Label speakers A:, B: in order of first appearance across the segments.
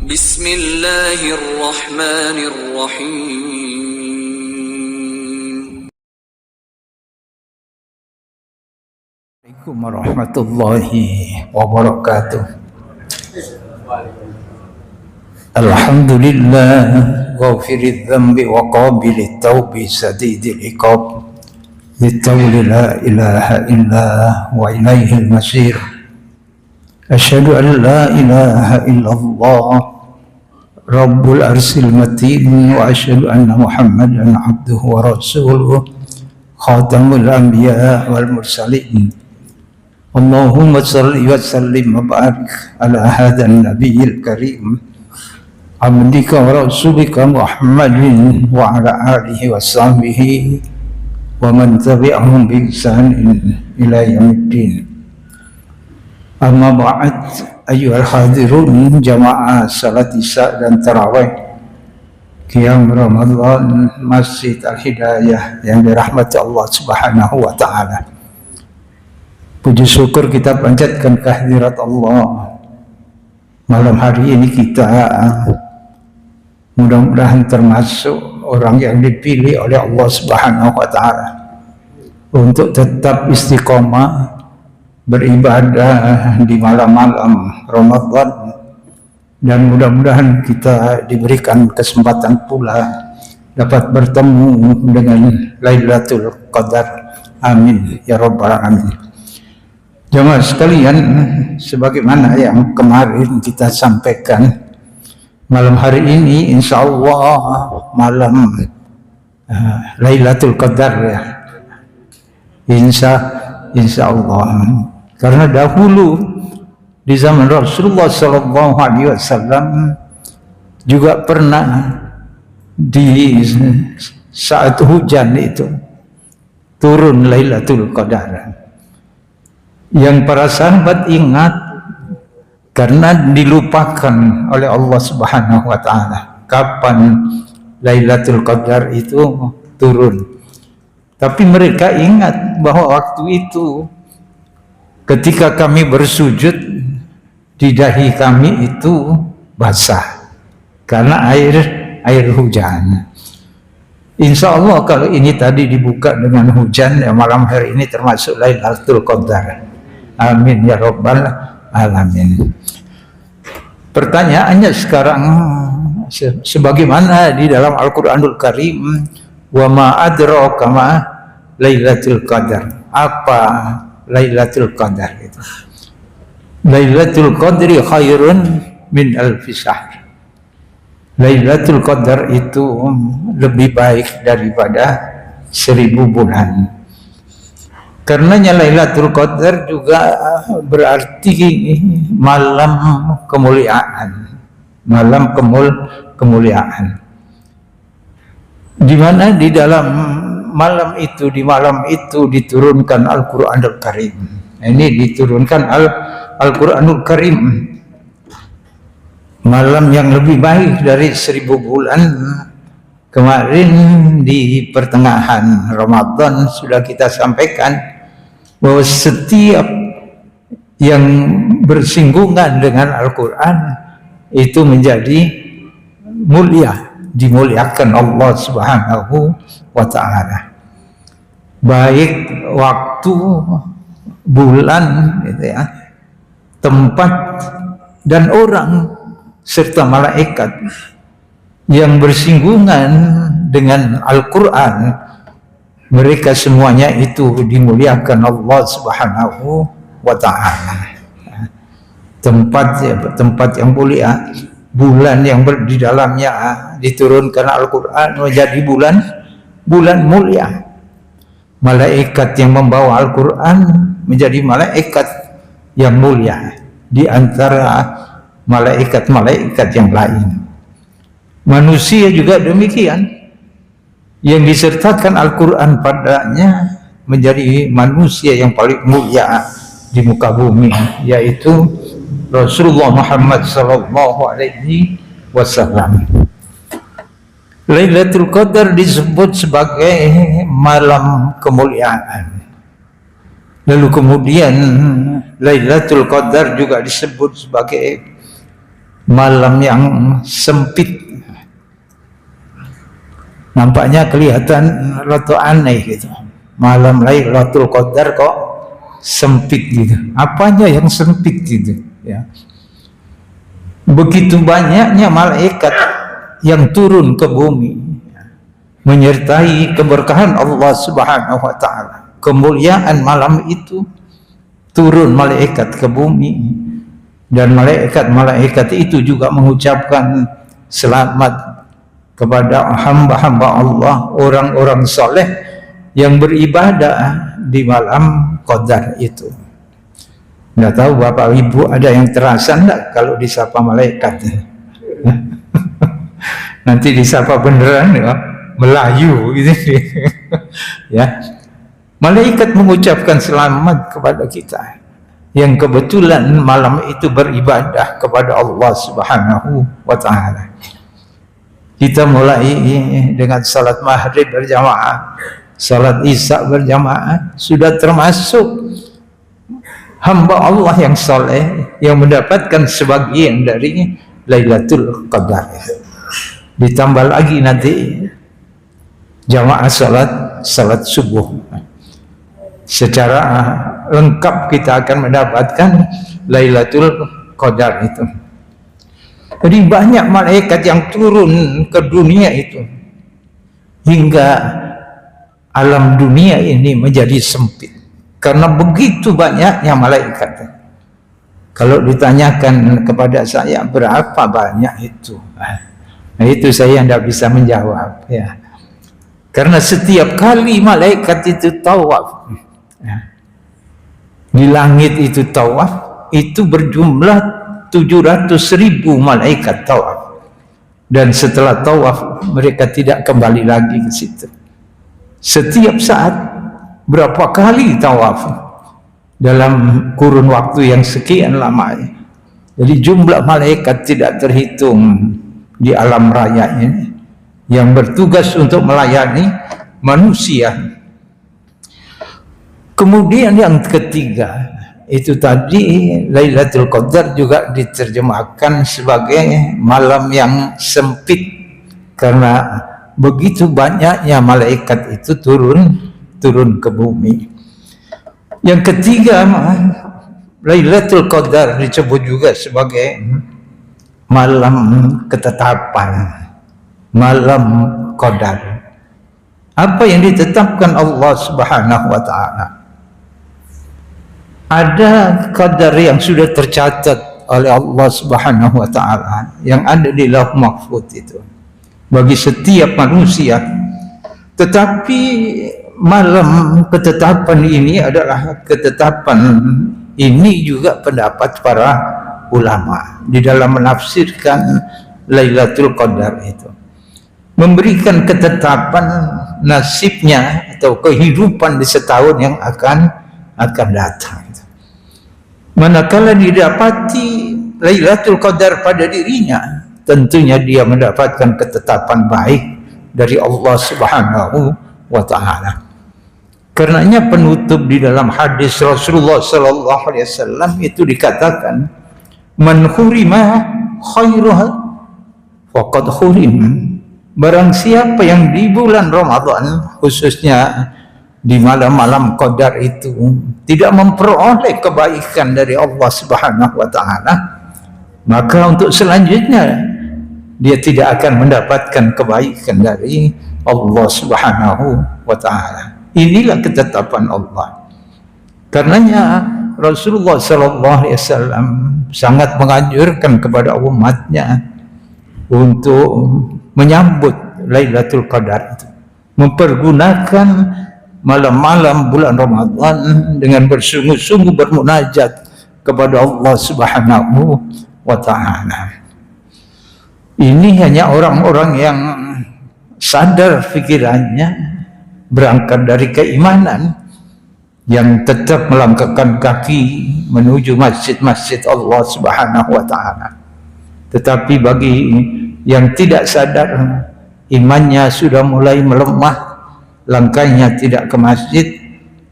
A: Bismillahirrahmanirrahim.
B: Assalamualaikum warahmatullahi wabarakatuh. Alhamdulillah ghafiridz dzambi wa qabilit taubi sadidil iqab bitawli la ilaha illa wa ilaihil masir. Asyhadu an la ilaha illallah rabbul arsil matin wa asyhadu anna muhammadan abduhu wa rasuluh khatamul anbiya wal mursalin. Allahumma salli wa sallim wa barik ala hadan nabiyil karim abdika wa rasulika Muhammadin wa ala alihi wa sahbihi wa man tabi'ahum bi ihsanin ila yaumiddin. Amma ba'd, ayyuhal hadirun jamaah salat isya dan tarawih qiyam Ramadan Masjid Al-Hidayah yang dirahmati Allah Subhanahu wa taala. Puji syukur kita panjatkan kehadirat Allah. Malam hari ini kita mudah-mudahan termasuk orang yang dipilih oleh Allah Subhanahu wa taala untuk tetap istiqomah beribadah di malam-malam Ramadan, dan mudah-mudahan kita diberikan kesempatan pula dapat bertemu dengan Lailatul Qadar. Amin ya rabbal alamin. Jemaah sekalian, sebagaimana yang kemarin kita sampaikan, malam hari ini insya Allah malam Lailatul Qadar ya. Insya Allah. Karena dahulu di zaman Rasulullah SAW juga pernah di saat hujan itu turun Lailatul Qadar. Yang para sahabat ingat karena dilupakan oleh Allah Subhanahu wa taala kapan Lailatul Qadar itu turun. Tapi mereka ingat bahwa waktu itu ketika kami bersujud di dahi kami itu basah karena air hujan. Insya Allah kalau ini tadi dibuka dengan hujan ya, malam hari ini termasuk Lailatul Qadar. Amin ya rabbal alamin. Pertanyaannya sekarang, sebagaimana di dalam Al-Qur'anul Karim, wa ma adraka ma Lailatul Qadar. Apa Lailatul Qadar itu? Lailatul Qadri khairun min alfi syahr. Lailatul Qadar itu lebih baik daripada 1000 bulan. Karenanya Lailatul Qadar juga berarti malam kemuliaan, malam kemuliaan. Di mana di dalam malam itu, di malam itu diturunkan Al-Qur'anul Karim. Ini diturunkan Al-Qur'anul Karim. Malam yang lebih baik dari 1000 bulan. Kemarin di pertengahan Ramadan sudah kita sampaikan bahwa setiap yang bersinggungan dengan Al-Quran itu menjadi mulia, dimuliakan Allah Subhanahu wa ta'ala. Baik waktu, bulan, gitu ya, tempat, dan orang serta malaikat yang bersinggungan dengan Al-Quran, mereka semuanya itu dimuliakan Allah Subhanahu wa ta'ala. Tempat yang mulia, bulan yang di dalamnya diturunkan Al-Quran menjadi bulan mulia. Malaikat yang membawa Al-Quran menjadi malaikat yang mulia di antara malaikat-malaikat yang lain. Manusia juga demikian, yang disertakan Al-Quran padanya menjadi manusia yang paling mulia di muka bumi, yaitu Rasulullah Muhammad SAW. Lailatul Qadar disebut sebagai malam kemuliaan. Lalu kemudian Lailatul Qadar juga disebut sebagai malam yang sempit. Nampaknya kelihatan rada aneh gitu. Malam Lailatul Qadar kok sempit gitu. Apanya yang sempit gitu ya. Begitu banyaknya malaikat yang turun ke bumi menyertai keberkahan Allah Subhanahu wa taala. Kemuliaan malam itu turun malaikat ke bumi, dan malaikat itu juga mengucapkan selamat kepada hamba-hamba Allah, orang-orang soleh yang beribadah di malam Qadar itu. Nggak tahu Bapak Ibu ada yang terasa enggak kalau disapa malaikat? Nanti disapa beneran ya, Melayu gitu. Ya. Malaikat mengucapkan selamat kepada kita yang kebetulan malam itu beribadah kepada Allah Subhanahu wa taala. Kita mulai dengan salat maghrib berjamaah, salat isya berjamaah, sudah termasuk hamba Allah yang soleh yang mendapatkan sebagian dari Lailatul Qadar. Ditambah lagi nanti jamaah salat subuh, secara lengkap kita akan mendapatkan Lailatul Qadar itu. Jadi banyak malaikat yang turun ke dunia itu hingga alam dunia ini menjadi sempit karena begitu banyaknya malaikat. Kalau ditanyakan kepada saya berapa banyak itu, nah itu saya tidak bisa menjawab ya. Karena setiap kali malaikat itu tawaf ya, di langit itu tawaf, itu berjumlah 700.000 malaikat tawaf, dan setelah tawaf mereka tidak kembali lagi ke situ. Setiap saat berapa kali tawaf dalam kurun waktu yang sekian lama. Jadi jumlah malaikat tidak terhitung di alam raya ini yang bertugas untuk melayani manusia. Kemudian yang ketiga, itu tadi Lailatul Qadar juga diterjemahkan sebagai malam yang sempit karena begitu banyaknya malaikat itu turun ke bumi. Yang ketiga, Lailatul Qadar disebut juga sebagai malam ketetapan, malam Qadar. Apa yang ditetapkan Allah Subhanahu wa taala? Ada qadar yang sudah tercatat oleh Allah Subhanahu wa taala yang ada di Lauh Mahfuz itu bagi setiap manusia. Tetapi malam ketetapan ini adalah ketetapan ini juga pendapat para ulama di dalam menafsirkan Lailatul Qadar itu, memberikan ketetapan nasibnya atau kehidupan di setahun yang akan datang. Manakala didapati Lailatul Qadar pada dirinya, tentunya dia mendapatkan ketetapan baik dari Allah Subhanahu wa taala. Karenanya penutup di dalam hadis Rasulullah sallallahu alaihi wasallam itu dikatakan, man hurima khairuha faqad hurim. Barang siapa yang di bulan Ramadan, khususnya di malam-malam Qadar itu, tidak memperoleh kebaikan dari Allah Subhanahu wa taala, maka untuk selanjutnya dia tidak akan mendapatkan kebaikan dari Allah Subhanahu wa taala. Inilah ketetapan Allah. Karenanya Rasulullah sallallahu alaihi wasallam sangat menganjurkan kepada umatnya untuk menyambut Lailatul Qadar itu, mempergunakan malam-malam bulan Ramadan dengan bersungguh-sungguh bermunajat kepada Allah Subhanahu wa taala. Ini hanya orang-orang yang sadar pikirannya, berangkat dari keimanan, yang tetap melangkahkan kaki menuju masjid-masjid Allah Subhanahu wa taala. Tetapi bagi yang tidak sadar, imannya sudah mulai melemah, langkahnya tidak ke masjid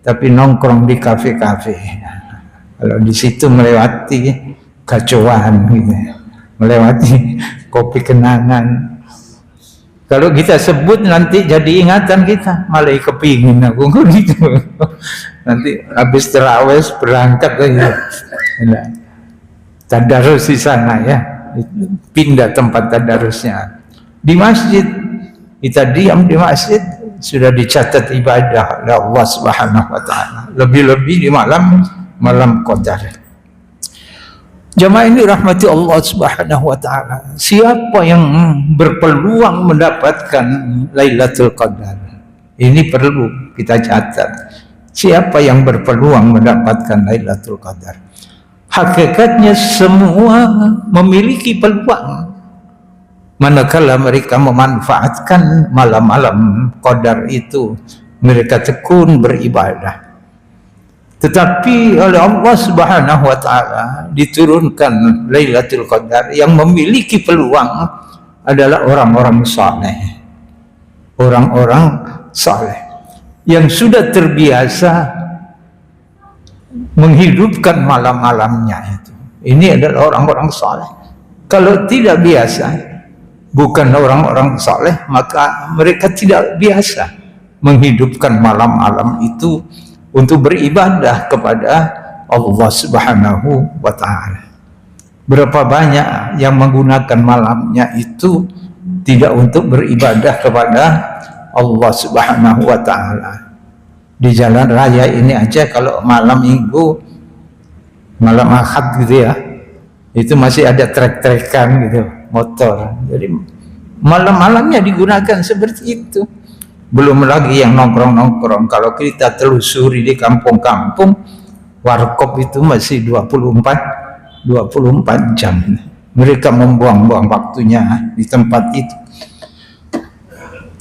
B: tapi nongkrong di kafe-kafe. Kalau di situ melewati kacauan gitu, melewati kopi kenangan. Kalau kita sebut nanti jadi ingatan kita, malah kepingin aku gitu. Nanti habis terawih berangkat lagi. Tadarus di sana ya, pindah tempat tadarusnya. Di masjid, kita diam di masjid, sudah dicatat ibadah oleh Allah Subhanahu wa taala. Lebih-lebih di malam Qadar. Jamaah ini rahmati Allah Subhanahu wa taala. Siapa yang berpeluang mendapatkan Lailatul Qadar? Ini perlu kita catat. Siapa yang berpeluang mendapatkan Lailatul Qadar? Hakikatnya semua memiliki peluang. Manakala mereka memanfaatkan malam-malam Qadar itu, mereka tekun beribadah. Tetapi oleh Allah Subhanahu wa taala diturunkan Lailatul Qadar, yang memiliki peluang adalah orang-orang saleh. Orang-orang saleh yang sudah terbiasa menghidupkan malam-malamnya itu. Ini adalah orang-orang saleh. Kalau tidak biasa, bukan orang-orang saleh, maka mereka tidak biasa menghidupkan malam-malam itu untuk beribadah kepada Allah Subhanahu wa taala. Berapa banyak yang menggunakan malamnya itu tidak untuk beribadah kepada Allah Subhanahu wa taala. Di jalan raya ini aja kalau malam Minggu, malam Ahad gitu ya, itu masih ada trek-trekan gitu, motor. Jadi malam-malamnya digunakan seperti itu. Belum lagi yang nongkrong-nongkrong. Kalau kita telusuri di kampung-kampung, warkop itu masih 24 jam. Mereka membuang-buang waktunya di tempat itu.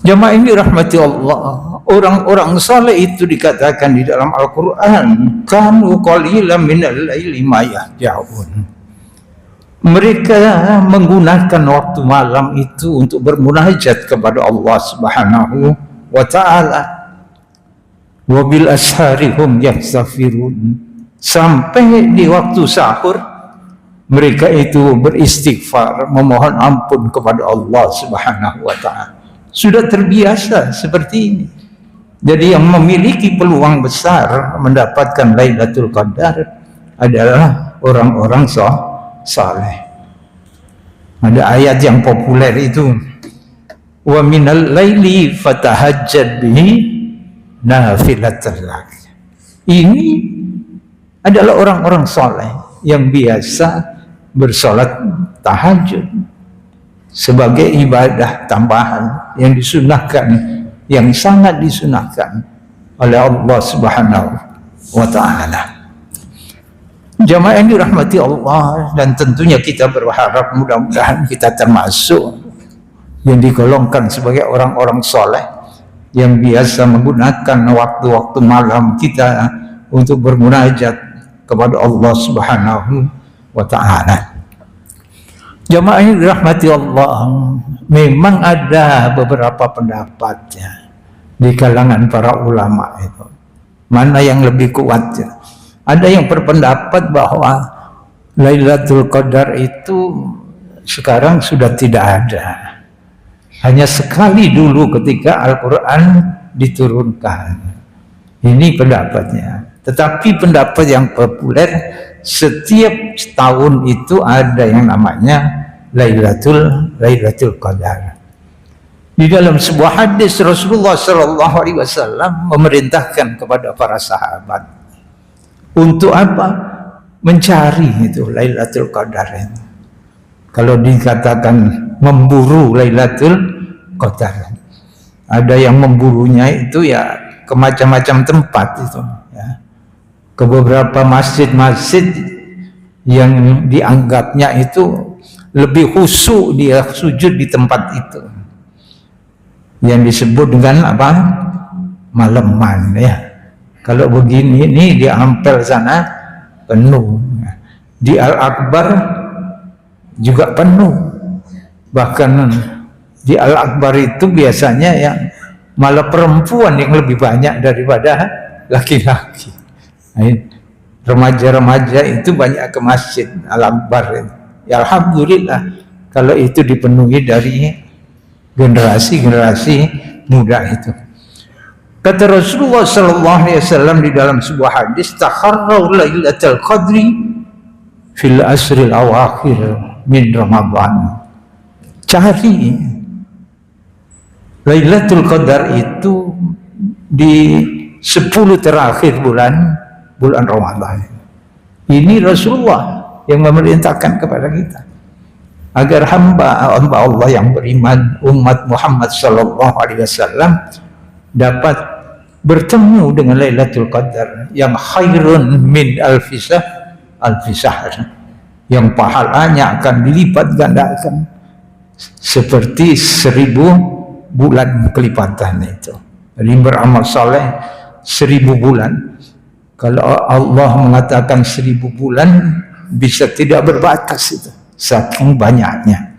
B: Jamaah ini rahmati Allah. Orang-orang saleh itu dikatakan di dalam Al-Quran, kanu qalilan minal laili ma yahjaun. Mereka menggunakan waktu malam itu untuk bermunajat kepada Allah Subhanahu wa ta'ala. Wabil asharihum yaghfirun. Sampai di waktu sahur mereka itu beristighfar, memohon ampun kepada Allah Subhanahu wa ta'ala. Sudah terbiasa seperti ini. Jadi yang memiliki peluang besar mendapatkan Lailatul Qadar adalah orang-orang saleh. Ada ayat yang populer itu, wa minal laili fatahajjad bihi nafilatan lak. Ini adalah orang-orang soleh yang biasa bersolat tahajud sebagai ibadah tambahan yang disunahkan, yang sangat disunahkan oleh Allah Subhanahu wa taala. Jamaah yang dirahmati Allah, dan tentunya kita berharap mudah-mudahan kita termasuk yang digolongkan sebagai orang-orang soleh yang biasa menggunakan waktu-waktu malam kita untuk bermunajat kepada Allah Subhanahu wa ta'ala. Jamaah yang dirahmati Allah, memang ada beberapa pendapatnya di kalangan para ulama itu. Mana yang lebih kuat? Ada yang berpendapat bahwa Lailatul Qadar itu sekarang sudah tidak ada. Hanya sekali dulu ketika Al-Quran diturunkan. Ini pendapatnya. Tetapi pendapat yang populer, setiap tahun itu ada yang namanya Lailatul Qadar. Di dalam sebuah hadis Rasulullah SAW memerintahkan kepada para sahabat untuk apa? Mencari itu Lailatul Qadar itu. Kalau dikatakan memburu Lailatul Qadar, ada yang memburunya itu ya ke macam-macam tempat itu ya. Ke beberapa masjid-masjid yang dianggapnya itu lebih khusyuk dia sujud di tempat itu, yang disebut dengan apa? Maleman ya. Kalau begini ini di Ampel sana penuh, di Al-Akbar juga penuh. Bahkan di Al-Akbar itu biasanya yang malah perempuan yang lebih banyak daripada laki-laki. Remaja-remaja itu banyak ke masjid Al-Akbar. Ya alhamdulillah kalau itu dipenuhi dari generasi-generasi muda itu. Kata Rasulullah sallallahu alaihi wasallam di dalam sebuah hadis, "Takharrau lailatul qadri fil asril awakhir min Ramadan." Cari Lailatul Qadar itu di 10 terakhir bulan Ramadan. Ini Rasulullah yang memerintahkan kepada kita agar hamba Allah yang beriman, umat Muhammad sallallahu alaihi wasallam dapat bertemu dengan Lailatul Qadar yang khairun min alfisah, yang pahalanya akan dilipat gandakan seperti 1000 bulan kelipatan itu. Jadi beramal saleh 1000 bulan. Kalau Allah mengatakan 1000 bulan, bisa tidak berbatas itu, saking banyaknya.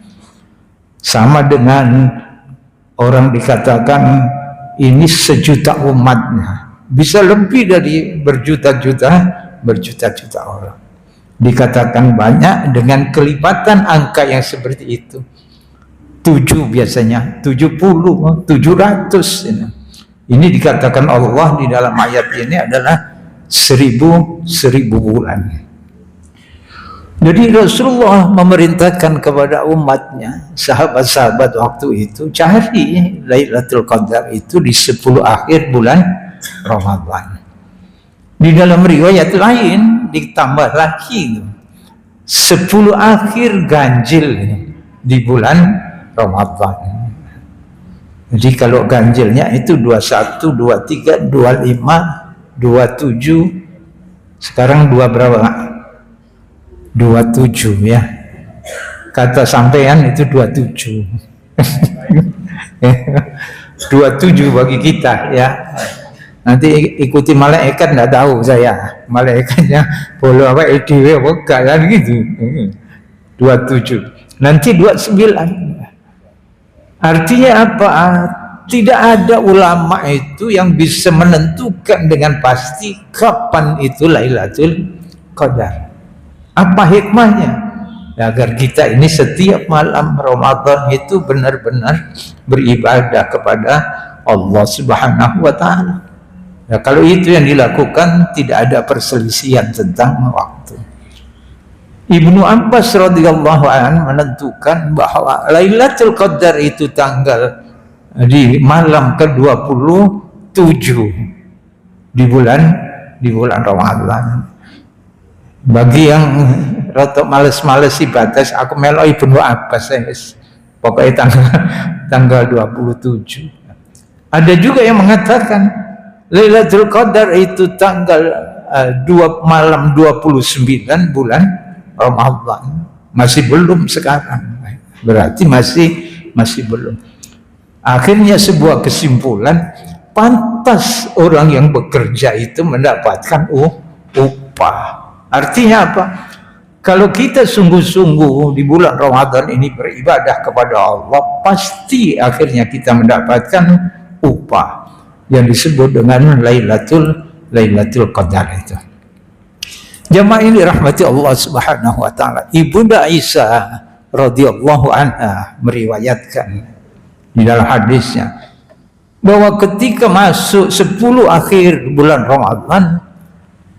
B: Sama dengan orang dikatakan ini 1.000.000 umatnya, bisa lebih dari berjuta-juta orang. Dikatakan banyak dengan kelipatan angka yang seperti itu. 7 biasanya, 70, 700. Ini dikatakan Allah di dalam ayat ini adalah 1000 bulan. Jadi Rasulullah memerintahkan kepada umatnya, sahabat-sahabat waktu itu, cari Lailatul Qadar itu di 10 akhir bulan Ramadan. Di dalam riwayat lain ditambah lagi 10 akhir ganjil di bulan Ramadan. Jadi kalau ganjilnya itu 21, 23, 25, 27, sekarang 2 berapa? 27 ya. Kata sampean itu 27. 27 bagi kita ya. Nanti ikuti malaikat enggak tahu saya. Malaikatnya boleh apa EDW apa kan gitu. 27. Nanti 29. Artinya apa? Tidak ada ulama itu yang bisa menentukan dengan pasti kapan itu Lailatul Qadar. Apa hikmahnya? Agar kita ini setiap malam Ramadan itu benar-benar beribadah kepada Allah Subhanahu wa taala. Ya, kalau itu yang dilakukan, tidak ada perselisihan tentang waktu. Ibnu Abbas radhiyallahu anhu menentukan bahwa Lailatul Qadar itu tanggal di malam ke-27 di bulan Ramadan. Bagi yang rotok males-males ibadah, aku melo Ibnu Abbas pokoknya tanggal 27. Ada juga yang mengatakan Lailatul Qadar itu tanggal malam 29 bulan Ramadan. Masih belum sekarang. Berarti masih belum. Akhirnya sebuah kesimpulan, pantas orang yang bekerja itu mendapatkan upah. Artinya apa? Kalau kita sungguh-sungguh di bulan Ramadan ini beribadah kepada Allah, pasti akhirnya kita mendapatkan upah yang disebut dengan Lailatul Qadar itu. Jamaah ini rahmati Allah Subhanahu wa taala. Ibunda Aisyah radhiyallahu anha meriwayatkan di dalam hadisnya bahwa ketika masuk 10 akhir bulan Ramadan,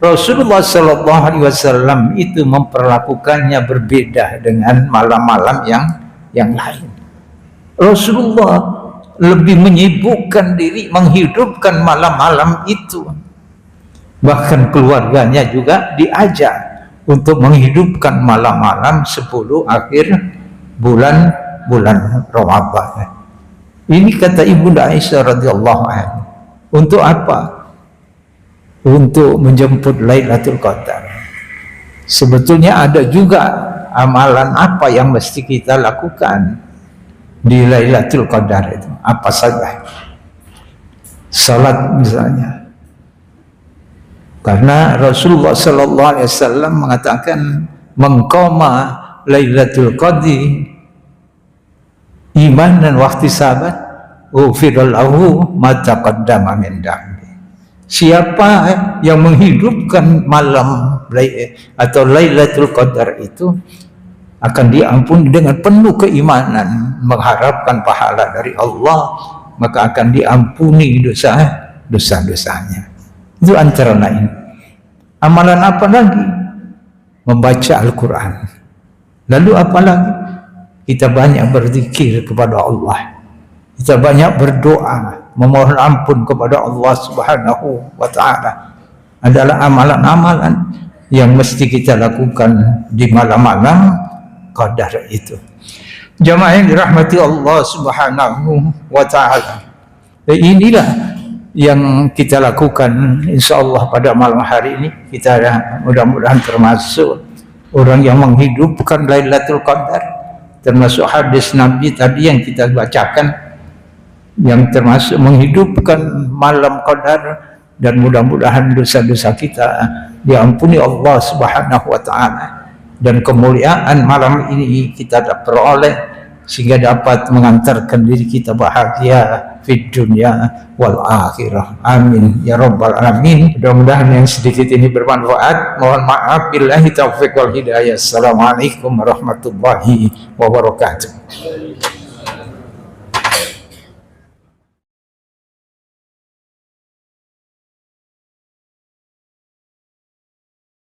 B: Rasulullah sallallahu alaihi wasallam itu memperlakukannya berbeda dengan malam-malam yang lain. Rasulullah lebih menyibukkan diri menghidupkan malam-malam itu. Bahkan keluarganya juga diajak untuk menghidupkan malam-malam 10 akhir bulan Ramadan. Ini kata Ibunda Aisyah radhiyallahu anha. Untuk apa? Untuk menjemput Lailatul Qadar. Sebetulnya ada juga amalan apa yang mesti kita lakukan di Lailatul Qadar itu. Apa saja? Salat misalnya. Karena Rasulullah sallallahu alaihi wasallam mengatakan mengqama Lailatul Qadri imanan wa ihtisaban ghufira lahu ma taqaddama min dhanbi. Siapa yang menghidupkan malam atau Lailatul Qadar itu, akan diampuni dengan penuh keimanan, mengharapkan pahala dari Allah, maka akan diampuni dosa-dosanya. Itu antara lain. Amalan apa lagi? Membaca Al-Quran. Lalu apa lagi? Kita banyak berzikir kepada Allah. Kita banyak berdoa, memohon ampun kepada Allah Subhanahu wa Ta'ala. Adalah amalan-amalan yang mesti kita lakukan di malam-malam qadar itu. Jamaah yang dirahmati Allah Subhanahu wa Ta'ala, inilah yang kita lakukan insyaallah pada malam hari ini. Kita mudah-mudahan termasuk orang yang menghidupkan Lailatul Qadar, termasuk hadis Nabi tadi yang kita bacakan, yang termasuk menghidupkan malam Qadar, dan mudah-mudahan dosa-dosa kita diampuni Allah Subhanahu wa Ta'ala, dan kemuliaan malam ini kita dapat peroleh sehingga dapat mengantarkan diri kita bahagia di dunia wal akhirah. Amin ya rabbal alamin. Mudah-mudahan yang sedikit ini bermanfaat. Mohon maaf, billahi taufiq wal hidayah. Assalamualaikum warahmatullahi wabarakatuh.